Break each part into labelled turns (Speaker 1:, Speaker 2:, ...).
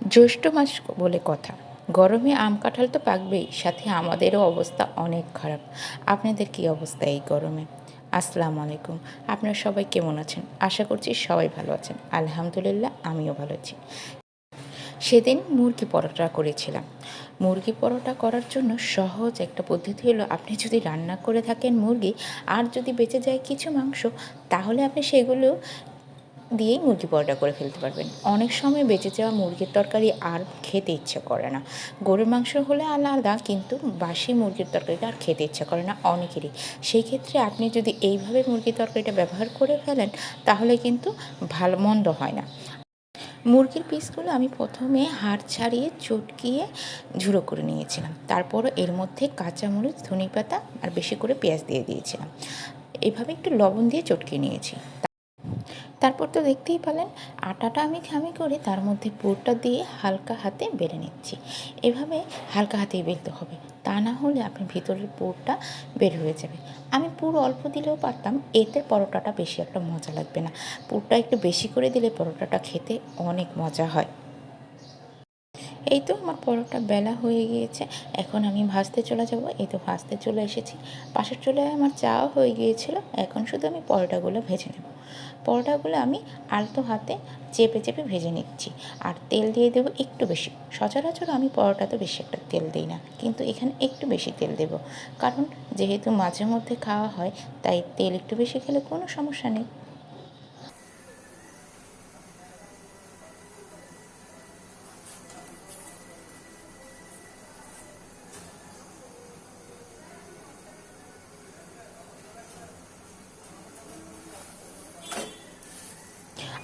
Speaker 1: জ্যৈষ্ঠ মাস বলে কথা, গরমে আম কাঁঠাল তো পাকবেই, সাথে আমাদেরও অবস্থা অনেক খারাপ। আপনাদের কী অবস্থা এই গরমে? আসসালামু আলাইকুম। আপনারা সবাই কেমন আছেন? আশা করছি সবাই ভালো আছেন। আলহামদুলিল্লাহ, আমিও ভালো আছি। সেদিন মুরগি পরোটা করেছিলাম। মুরগি পরোটা করার জন্য সহজ একটা পদ্ধতি হলো, আপনি যদি রান্না করে থাকেন মুরগি আর যদি বেঁচে যায় কিছু মাংস, তাহলে আপনি সেগুলো দিয়েই মুরগি পরোটা করে ফেলতে পারবেন। অনেক সময় বেঁচে যাওয়া মুরগির তরকারি আর খেতে ইচ্ছে করে না। গরুর মাংস হলে আলাদা, কিন্তু বাসি মুরগির তরকারিটা আর খেতে ইচ্ছে করে না অনেকেরই। সেই ক্ষেত্রে আপনি যদি এইভাবে মুরগির তরকারিটা ব্যবহার করে ফেলেন, তাহলে কিন্তু ভালো মন্দ হয় না। মুরগির পিসগুলো আমি প্রথমে হাড় ছাড়িয়ে চটকিয়ে ঝুড়ো করে নিয়েছিলাম। তারপরও এর মধ্যে কাঁচামরিচ, ধনেপাতা আর বেশি করে পেঁয়াজ দিয়ে দিয়েছিলাম। এভাবে একটু লবণ দিয়ে চটকিয়ে নিয়েছি। তারপর তো দেখতেই পেলেন, আটাটা আমি করে তার মধ্যে পুরটা দিয়ে হালকা হাতে বেলে নিচ্ছি। এভাবে হালকা হাতেই বেলতে হবে, তা না হলে আপনার ভিতরের পুরটা বের হয়ে যাবে। আমি পুর অল্প দিলেও পারতাম, এতে পরোটাটা বেশি একটা মজা লাগবে না। পুরটা একটু বেশি করে দিলে পরোটাটা খেতে অনেক মজা হয়। এই তো আমার পরোটা বেলা হয়ে গিয়েছে, এখন আমি ভাজতে চলে যাব। এই তো ভাজতে চলে এসেছি। পাশের চুলায় আমার চাও হয়ে গিয়েছিল, এখন শুধু আমি পরোটাগুলো ভেজে নেব। পরোটাগুলো আমি আলতো হাতে চেপে চেপে ভেজে নিচ্ছি, আর তেল দিয়ে দেবো একটু বেশি। সচরাচর আমি পরোটাতে বেশি একটা তেল দিই না, কিন্তু এখানে একটু বেশি তেল দেব, কারণ যেহেতু মাঝে মধ্যে খাওয়া হয়, তাই তেল একটু বেশি খেলে কোনো সমস্যা নেই।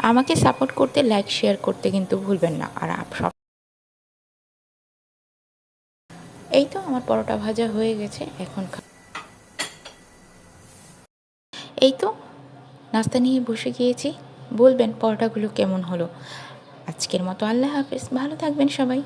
Speaker 1: আমাকে সাপোর্ট করতে লাইক শেয়ার করতে কিন্তু ভুলবেন না। আর সব এই তো আমার পরোটা ভাজা হয়ে গেছে, এখন এই তো নাস্তা নিয়ে বসে গিয়েছি। বলবেন পরোটাগুলো কেমন হলো। আজকের মতো আল্লাহ হাফেজ, ভালো থাকবেন সবাই।